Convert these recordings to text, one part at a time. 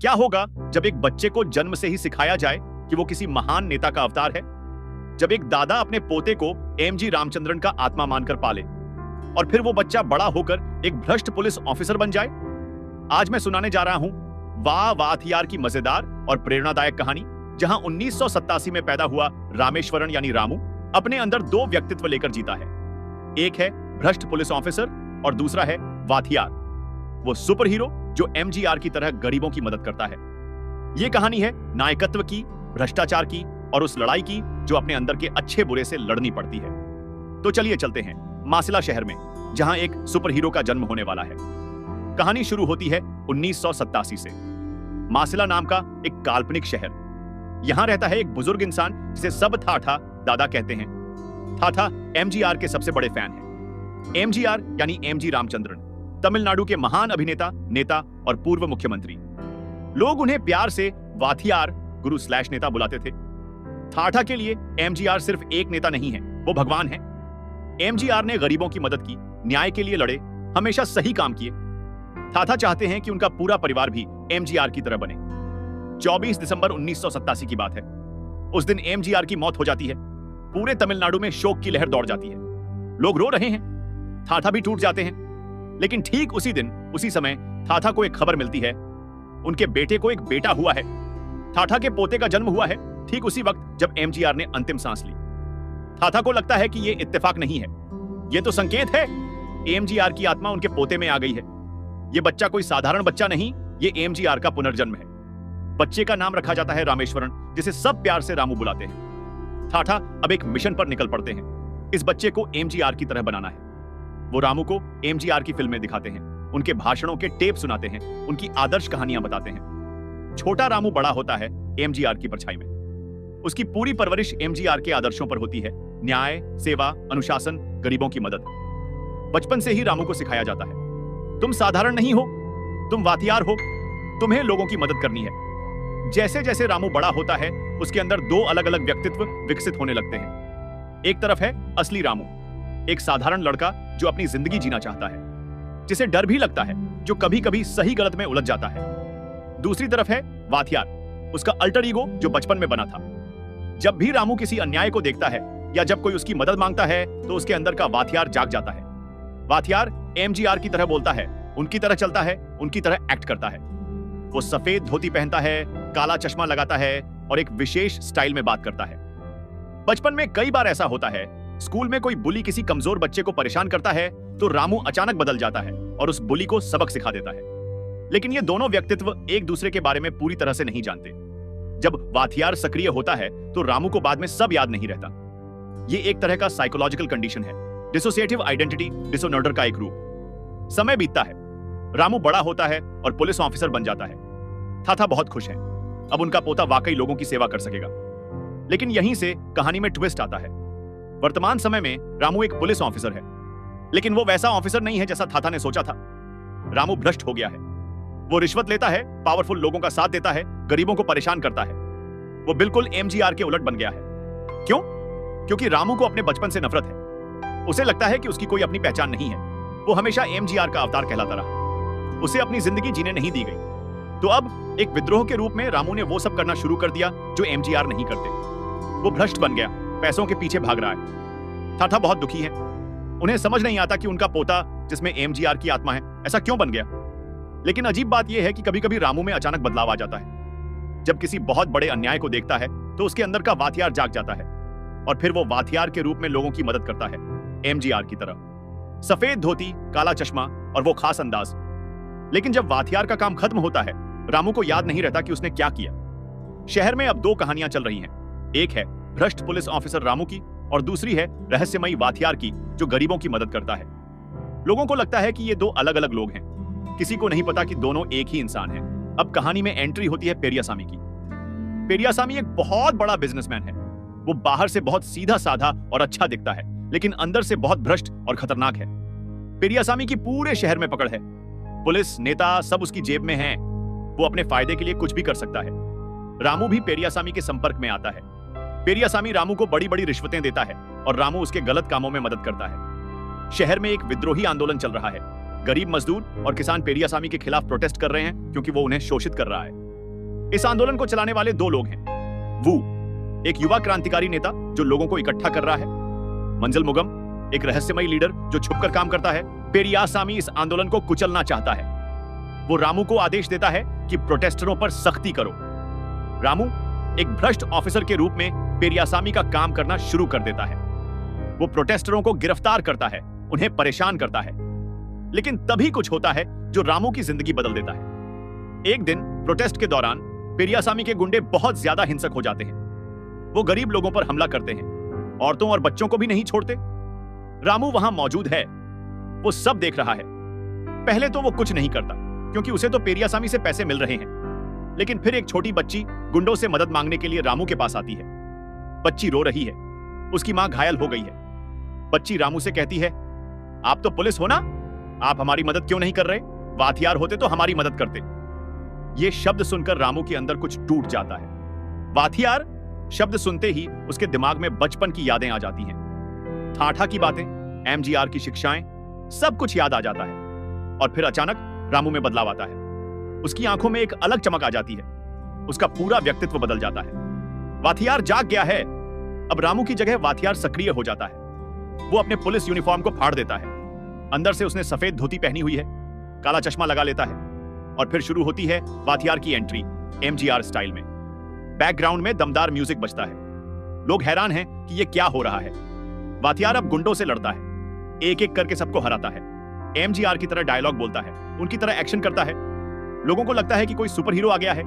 क्या होगा जब एक बच्चे को जन्म से ही सिखाया जाए कि वो किसी महान नेता का अवतार है? जब एक दादा अपने पोते को एमजी रामचंद्रन का आत्मा मानकर पाले और फिर वो बच्चा बड़ा होकर एक भ्रष्ट पुलिस ऑफिसर बन जाए। आज मैं सुनाने जा रहा हूं वाह वाथियार की मजेदार और प्रेरणादायक कहानी, जहां 1987 में पैदा हुआ रामेश्वरन यानी रामू अपने अंदर दो व्यक्तित्व लेकर जीता है। एक है भ्रष्ट पुलिस ऑफिसर और दूसरा है वाथियार, वो सुपर हीरो जो एमजीआर की तरह गरीबों की मदद करता है। यह कहानी है नायकत्व की, भ्रष्टाचार की और उस लड़ाई की जो अपने अंदर के अच्छे बुरे से लड़नी पड़ती है। तो चलिए चलते हैं मासिला शहर में, जहां एक सुपर हीरो का जन्म होने वाला है। कहानी शुरू होती है 1987 से। मासिला नाम का एक काल्पनिक शहर। यहां रहता है एक बुजुर्ग इंसान जिसे सब थाथा दादा कहते हैं। थाथा एमजीआर के सबसे बड़े फैन हैं। एमजीआर यानी एमजी रामचंद्रन तमिलनाडु के महान अभिनेता, नेता और पूर्व मुख्यमंत्री। लोग उन्हें प्यार से वाथियार गुरु / नेता बुलाते थे। थाथा के लिए एमजीआर सिर्फ एक नेता नहीं है, वो भगवान है। एमजीआर ने गरीबों की मदद की, न्याय के लिए लड़े, हमेशा सही काम किए। थाथा चाहते हैं कि उनका पूरा परिवार भी एमजीआर की तरह बने। 24 दिसंबर 1987 की बात है। उस दिन एमजीआर की मौत हो जाती है। पूरे तमिलनाडु में शोक की लहर दौड़ जाती है। लोग रो रहे हैं, थाथा भी टूट जाते हैं। लेकिन ठीक उसी दिन, उसी समय थाथा को एक खबर मिलती है। उनके बेटे को एक बेटा हुआ है। थाथा के पोते का जन्म हुआ है ठीक उसी वक्त जब एमजीआर ने अंतिम सांस ली। थाथा को लगता है कि यह इत्तेफाक नहीं है, यह तो संकेत है। एमजीआर की आत्मा उनके पोते में आ गई है। यह बच्चा कोई साधारण बच्चा नहीं, यह एमजीआर का पुनर्जन्म है। बच्चे का नाम रखा जाता है रामेश्वरन, जिसे सब प्यार से रामू बुलाते हैं। थाथा अब एक मिशन पर निकल पड़ते हैं। इस बच्चे को एमजीआर की तरह बनाना है। वो रामू को एमजीआर की फिल्में दिखाते हैं, उनके भाषणों के टेप सुनाते हैं, उनकी आदर्श कहानियां बताते हैं। छोटा रामू बड़ा होता है एमजीआर की परछाई में। उसकी पूरी परवरिश एमजीआर के आदर्शों पर होती है। न्याय, सेवा, अनुशासन, गरीबों की मदद। बचपन से ही रामू को सिखाया जाता है, तुम साधारण नहीं हो, तुम वाथियार हो, तुम्हें लोगों की मदद करनी है। जैसे जैसे रामू बड़ा होता है, उसके अंदर दो अलग अलग व्यक्तित्व विकसित होने लगते हैं। एक तरफ है असली रामू, एक साधारण लड़का जो अपनी जिंदगी जीना चाहता है, जिसे डर भी लगता है, जो कभी कभी सही गलत में उलझ जाता है। दूसरी तरफ है वाथियार, उसका अल्टर ईगो जो बचपन में बना था। जब भी रामू किसी अन्याय को देखता है या जब कोई उसकी मदद मांगता है, तो उसके अंदर का वाथियार जाग जाता है। वाथियार एमजीआर की तरह बोलता है, उनकी तरह चलता है, उनकी तरह एक्ट करता है। वो सफेद धोती पहनता है, काला चश्मा लगाता है और एक विशेष स्टाइल में बात करता है। बचपन में कई बार ऐसा होता है, स्कूल में कोई बुली किसी कमजोर बच्चे को परेशान करता है तो रामू अचानक बदल जाता है और उस बुली को सबक सिखा देता है। लेकिन ये दोनों व्यक्तित्व एक दूसरे के बारे में पूरी तरह से नहीं जानते। जब वाथियार सक्रिय होता है तो रामू को बाद में सब याद नहीं रहता। ये एक तरह का साइकोलॉजिकल कंडीशन है, डिसोसिएटिव आइडेंटिटी डिसऑर्डर का एक रूप। समय बीतता है, रामू बड़ा होता है और पुलिस ऑफिसर बन जाता है। थाथा बहुत खुश है, अब उनका पोता वाकई लोगों की सेवा कर सकेगा। लेकिन यहीं से कहानी में ट्विस्ट आता है। वर्तमान समय में रामू एक पुलिस ऑफिसर है, लेकिन वो वैसा ऑफिसर नहीं है जैसा थाथा ने सोचा था। रामू भ्रष्ट हो गया है। वो रिश्वत लेता है, पावरफुल लोगों का साथ देता है, गरीबों को परेशान करता है। वो बिल्कुल एमजीआर के उलट बन गया है। क्यों? क्योंकि रामू को अपने बचपन से नफरत है। उसे लगता है कि उसकी कोई अपनी पहचान नहीं है। वो हमेशा एमजीआर का अवतार कहलाता रहा। उसे अपनी जिंदगी जीने नहीं दी गई। तो अब एक विद्रोह के रूप में रामू ने वो सब करना शुरू कर दिया जो एमजीआर नहीं करते। वो भ्रष्ट बन गया, पैसों के पीछे भाग रहा है। थाथा बहुत दुखी है। उन्हें समझ नहीं आता कि उनका पोता, जिसमें एमजीआर की आत्मा है, ऐसा क्यों बन गया। लेकिन अजीब बात यह है कि कभी कभी रामू में अचानक बदलाव आ जाता है। जब किसी बहुत बड़े अन्याय को देखता है तो उसके अंदर का वाथियार जाग जाता है और फिर वो वाथियार के रूप में लोगों की मदद करता है, एमजीआर की तरह। सफेद धोती, काला चश्मा और वो खास अंदाज। लेकिन जब वाथियार का काम खत्म होता है, रामू को याद नहीं रहता कि उसने क्या किया। शहर में अब दो कहानियां चल रही हैं। एक है भ्रष्ट पुलिस ऑफिसर रामू की और दूसरी है रहस्यमयी वाथियार की जो गरीबों की मदद करता है। लोगों को लगता है कि ये दो अलग अलग लोग हैं। किसी को नहीं पता कि दोनों एक ही इंसान हैं। अब कहानी में एंट्री होती है पेरियासामी की। पेरियासामी एक बहुत बड़ा बिजनेसमैन है। वो बाहर से बहुत सीधा साधा और अच्छा दिखता है, लेकिन अंदर से बहुत भ्रष्ट और खतरनाक है। पेरियासामी की पूरे शहर में पकड़ है। पुलिस, नेता सब उसकी जेब में हैं। वो अपने फायदे के लिए कुछ भी कर सकता है। रामू भी पेरियासामी के संपर्क में आता है। पेरियासामी रामू को बड़ी बड़ी रिश्वतें देता है और रामू उसके गलत कामों में मदद करता है। शहर में एक विद्रोही आंदोलन चल रहा है। गरीब मजदूर और किसान पेरियासामी के खिलाफ प्रोटेस्ट कर रहे हैं क्योंकि वो उन्हें शोषित कर रहा है। इस आंदोलन को चलाने वाले दो लोग हैं। वू, एक युवा क्रांतिकारी नेता जो लोगों को इकट्ठा कर रहा है। मंजल मुगम, एक रहस्यमयी लीडर जो छुपकर काम करता है। पेरियासामी इस आंदोलन को कुचलना चाहता है। वो रामू को आदेश देता है कि प्रोटेस्टरों पर सख्ती करो। रामू एक भ्रष्ट ऑफिसर के रूप में पेरियासामी का काम करना शुरू कर देता है। वो प्रोटेस्टरों को गिरफ्तार करता है, उन्हें परेशान करता है। लेकिन तभी कुछ होता है जो रामू की जिंदगी बदल देता है। एक दिन प्रोटेस्ट के दौरान पेरियासामी के गुंडे बहुत ज्यादा हिंसक हो जाते हैं। वो गरीब लोगों पर हमला करते हैं, औरतों और बच्चों को भी नहीं छोड़ते। रामू वहां मौजूद है, वो सब देख रहा है। पहले तो वो कुछ नहीं करता क्योंकि उसे तो पेरियासामी से पैसे मिल रहे हैं। लेकिन फिर एक छोटी बच्ची गुंडों से मदद मांगने के लिए रामू के पास आती है। बच्ची रो रही है, उसकी मां घायल हो गई है। बच्ची रामू से कहती है, आप तो पुलिस हो ना, आप हमारी मदद क्यों नहीं कर रहे? वाथियार होते तो हमारी मदद करते। ये शब्द सुनकर रामू के अंदर कुछ टूट जाता है। वाथियार शब्द सुनते ही उसके दिमाग में बचपन की यादें आ जाती हैं। ठाठा की बातें, एमजीआर की शिक्षाएं, सब कुछ याद आ जाता है। और फिर अचानक रामू में बदलाव आता है। उसकी आंखों में एक अलग चमक आ जाती है। उसका पूरा व्यक्तित्व बदल जाता है। वाथियार जाग गया है। अब रामू की जगह वाथियार सक्रिय हो जाता है। वो अपने पुलिस यूनिफॉर्म को फाड़ देता है। अंदर से उसने सफेद धोती पहनी हुई है, काला चश्मा लगा लेता है। और फिर शुरू होती है वाथियार की एंट्री एमजीआर स्टाइल में। बैकग्राउंड में दमदार म्यूजिक बजता है। लोग हैरान हैं कि ये क्या हो रहा है। वाथियार अब गुंडों से लड़ता है, एक एक करके सबको हराता है। एमजीआर की तरह डायलॉग बोलता है, उनकी तरह एक्शन करता है। लोगों को लगता है कि कोई सुपर हीरो आ गया है।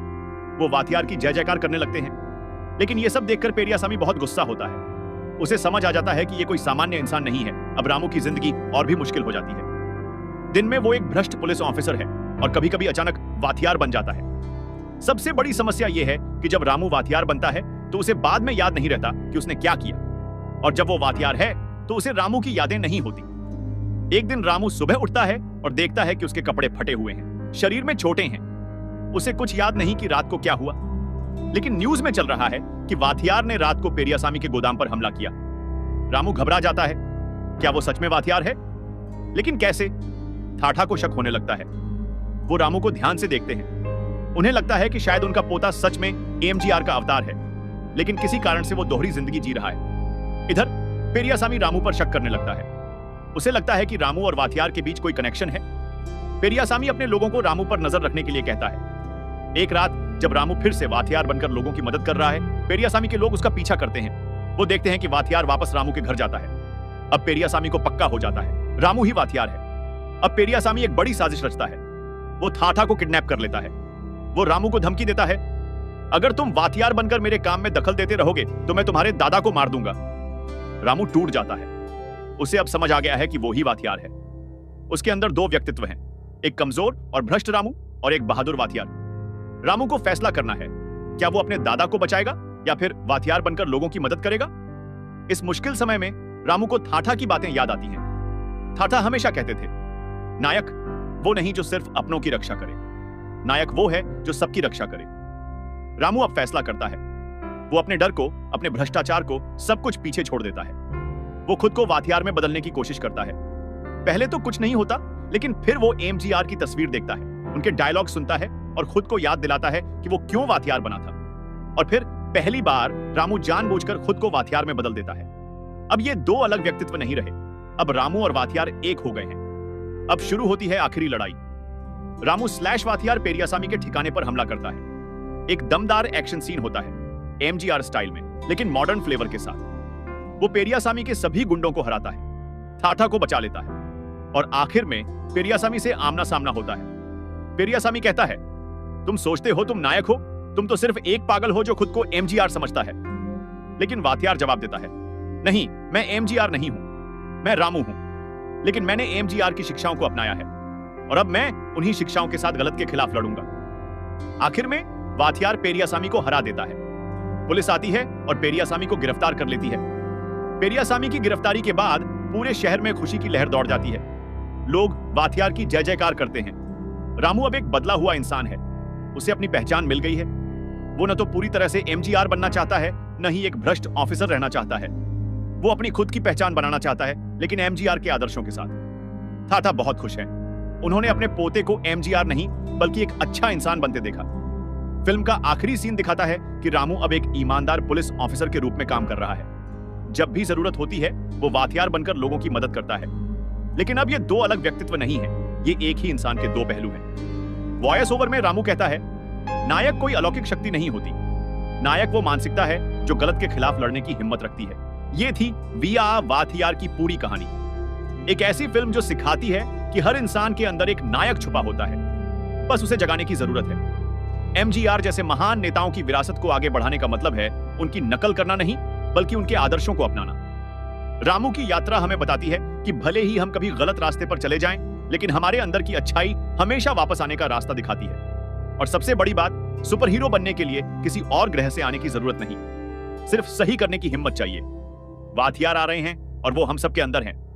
वो वाथियार की जय जयकार करने लगते हैं। लेकिन ये सब देखकर पेरियासामी बहुत गुस्सा होता है। उसे समझ आ जाता है कि ये कोई सामान्य इंसान नहीं है। अब रामू की जिंदगी और भी मुश्किल हो जाती है। दिन में वो एक भ्रष्ट पुलिस ऑफिसर है और कभी कभी अचानक वाथियार बन जाता है। सबसे बड़ी समस्या यह है कि जब रामू वाथियार बनता है तो उसे बाद में याद नहीं रहता कि उसने क्या किया। और जब वो वाथियार है तो उसे रामू की यादें नहीं होती। एक दिन रामू सुबह उठता है और देखता है कि उसके कपड़े फटे हुए हैं, शरीर में चोटें हैं। उसे कुछ याद नहीं कि रात को क्या हुआ। लेकिन न्यूज में चल रहा है कि वाथियार ने रात को पेरियासामी के गोदाम पर हमला किया। रामू घबरा जाता है। क्या वो सच में वाथियार है? लेकिन कैसे? ठाठा को शक होने लगता है। वो रामू को ध्यान से देखते हैं। उन्हें लगता है कि शायद उनका पोता सच में एमजीआर का अवतार है, लेकिन किसी कारण से वो दोहरी जिंदगी जी रहा है। इधर पेरियासामी रामू पर शक करने लगता है। उसे लगता है कि रामू और वाथियार के बीच कोई कनेक्शन है। पेरियासामी अपने लोगों को रामू पर नजर रखने के लिए कहता है। एक रात जब रामू फिर से वाथियार बनकर लोगों की मदद कर रहा है, पेरियासामी के लोग उसका पीछा करते हैं। वो देखते हैं कि वाथियार वापस रामू के घर जाता है। अब पेरियासामी को पक्का हो जाता है, रामू ही वाथियार है। अब पेरियासामी एक बड़ी साजिश रचता है। वो ठाठा को किडनैप कर लेता है। वो रामू को धमकी देता है, अगर तुम वाथियार बनकर मेरे काम में दखल देते रहोगे तो मैं तुम्हारे दादा को मार दूंगा। रामू टूट जाता है। उसे अब समझ आ गया है कि वो ही वाथियार है। उसके अंदर दो व्यक्तित्व हैं, एक कमजोर और भ्रष्ट रामू और एक बहादुर वाथियार। रामू को फैसला करना है, क्या वो अपने दादा को बचाएगा या फिर वाथियार बनकर लोगों की मदद करेगा। इस मुश्किल समय में रामू को ठाठा की बातें याद आती हैं। ठाठा हमेशा कहते थे, नायक वो नहीं जो सिर्फ अपनों की रक्षा करे, नायक वो है जो सबकी रक्षा करे। रामू अब फैसला करता है। वो अपने डर को, अपने भ्रष्टाचार को, सब कुछ पीछे छोड़ देता है। वो खुद को वाथियार में बदलने की कोशिश करता है। पहले तो कुछ नहीं होता, लेकिन फिर वो एमजीआर की तस्वीर देखता है, उनके डायलॉग सुनता है और खुद को याद दिलाता है कि वो क्यों वाथियार बना था। और फिर पहली बार रामू जानबूझकर खुद को वाथियार में बदल देता है। अब ये दो अलग व्यक्तित्व नहीं रहे। अब रामू और वाथियार एक हो गए हैं। अब शुरू होती है आखिरी लड़ाई। रामू स्लैश वाथियार पेरियासामी के ठिकाने पर हमला करता है। एक दमदार एक्शन सीन होता है, एमजीआर स्टाइल में, लेकिन मॉडर्न फ्लेवर के साथ। वो पेरियासामी के सभी गुंडों को हराता है, ठाठा को बचा लेता है और आखिर में पेरियासामी से आमना सामना होता है। पेरियासामी कहता है, तुम सोचते हो तुम नायक हो, तुम तो सिर्फ एक पागल हो जो खुद को एमजीआर समझता है। लेकिन वाथियार जवाब देता है, नहीं, मैं एमजीआर नहीं हूं, मैं रामू हूं। लेकिन मैंने एमजीआर की शिक्षाओं को अपनाया है और अब मैं उन्हीं शिक्षाओं के साथ गलत के खिलाफ लड़ूंगा। आखिर में वाथियार पेरियासामी को हरा देता है। पुलिस आती है और पेरियासामी को गिरफ्तार कर लेती है। पेरियासामी की गिरफ्तारी के बाद पूरे शहर में खुशी की लहर दौड़ जाती है। लोग वाथियार की जय जयकार करते हैं। रामू अब एक बदला हुआ इंसान है। उसे अपनी पहचान मिल गई है। वो न तो पूरी तरह से एमजीआर बनना चाहता है, न ही एक भ्रष्ट ऑफिसर रहना चाहता है। वो अपनी खुद की पहचान बनाना चाहता है, लेकिन एमजीआर के आदर्शों के साथ। ठाठा बहुत खुश है। उन्होंने अपने पोते को एमजीआर नहीं बल्कि एक अच्छा इंसान बनते देखा। फिल्म का आखिरी सीन दिखाता है कि रामू अब एक ईमानदार पुलिस ऑफिसर के रूप में काम कर रहा है। जब भी जरूरत होती है वो वाथियार बनकर लोगों की मदद करता है। लेकिन अब ये दो अलग व्यक्तित्व नहीं है, ये एक ही इंसान के दो पहलू हैं। वॉइस ओवर में रामू कहता है, नायक कोई अलौकिक शक्ति नहीं होती, नायक वो मानसिकता है जो गलत के खिलाफ लड़ने की हिम्मत रखती है। ये थी वीआ वाथियार की पूरी कहानी। एक ऐसी फिल्म जो सिखाती है कि हर इंसान के अंदर एक नायक छुपा होता है, बस उसे जगाने की जरूरत है। एमजीआर जैसे महान नेताओं की विरासत को आगे बढ़ाने का मतलब है उनकी नकल करना नहीं, बल्कि उनके आदर्शों को अपनाना। रामू की यात्रा हमें बताती है कि भले ही हम कभी गलत रास्ते पर चले जाएं, लेकिन हमारे अंदर की अच्छाई हमेशा वापस आने का रास्ता दिखाती है। और सबसे बड़ी बात, सुपर हीरो बनने के लिए किसी और ग्रह से आने की जरूरत नहीं, सिर्फ सही करने की हिम्मत चाहिए। वाथियार आ रहे हैं और वो हम सबके अंदर हैं।